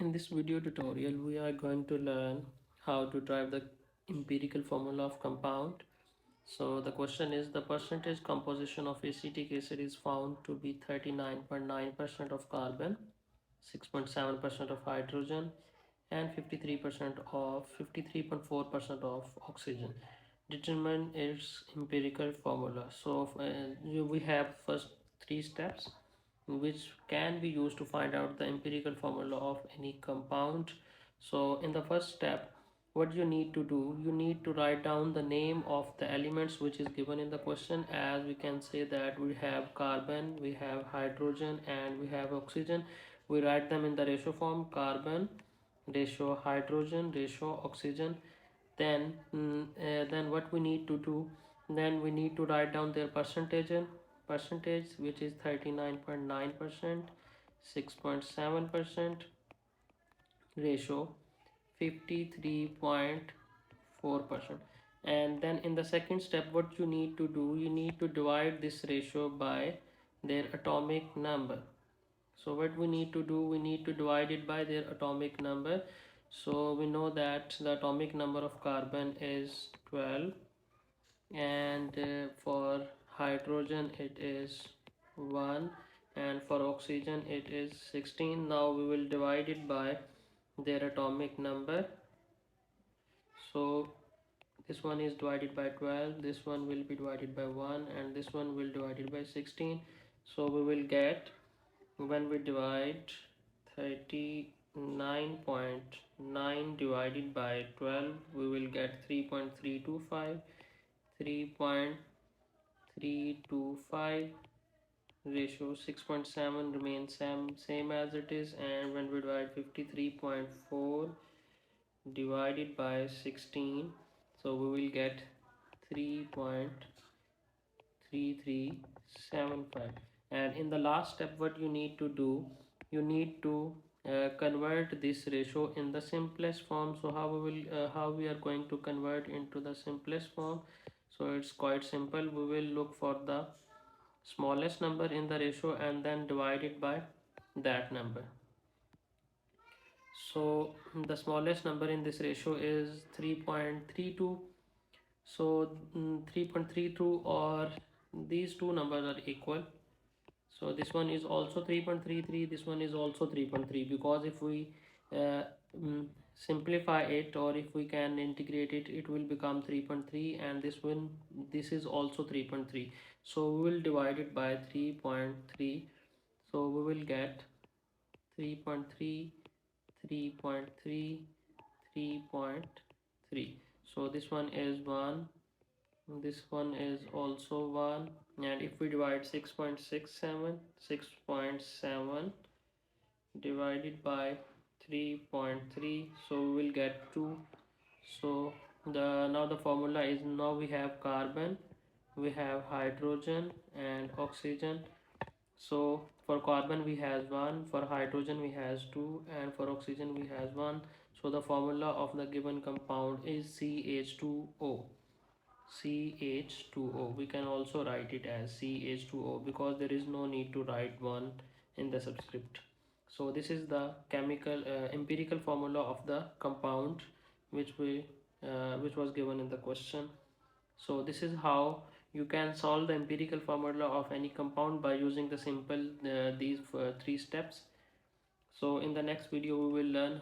In this video tutorial, we are going to learn how to derive the empirical formula of compound. So the question is, the percentage composition of acetic acid is found to be 39.9% of carbon, 6.7% of hydrogen, and 53.4% of oxygen. Determine its empirical formula. So we have first three steps which can be used to find out the empirical formula of any compound. So in the first step, what you need to do, you need to write down the name of the elements which is given in the question. As we can say that we have carbon, we have hydrogen, and we have oxygen. We write them in the ratio form: carbon ratio hydrogen ratio oxygen. Then what we need to do, then we need to write down their percentage, which is 39.9%, 6.7%, ratio 53.4%. And then in the second step, what you need to do, you need to divide this ratio by their atomic number. So what we need to do, we need to divide it by their atomic number. So we know that the atomic number of carbon is 12, and for hydrogen it is 1, and for oxygen it is 16. Now we will divide it by their atomic number. So this one is divided by 12, this one will be divided by 1, and this one will divided by 16. So we will get, when we divide 39.9 divided by 12, we will get 3.325. 3.325 ratio 6.7 remains same as it is. And when we divide 53.4 divided by 16, so we will get 3.3375. And in the last step, what you need to do, you need to convert this ratio in the simplest form. So how we are going to convert into the simplest form? So it's quite simple. We will look for the smallest number in the ratio and then divide it by that number. So the smallest number in this ratio is 3.32. So 3.32, or these two numbers are equal. So this one is also 3.33, this one is also 3.3, because if we uh, simplify it, or if we can integrate it, it will become 3.3, and this is also 3.3. So we will divide it by 3.3. So we will get 3.3, 3.3, 3.3. So this one is 1, this one is also 1, and if we divide 6.67, 6.7 divided by 3.3, so we will get 2. So now the formula is, now we have carbon, we have hydrogen and oxygen. So for carbon we has 1, for hydrogen we has 2, and for oxygen we has 1. So the formula of the given compound is CH2O. CH2O. We can also write it as CH2O, because there is no need to write 1 in the subscript. So this is the chemical empirical formula of the compound which was given in the question. So this is how you can solve the empirical formula of any compound by using the simple these three steps. So in the next video we will learn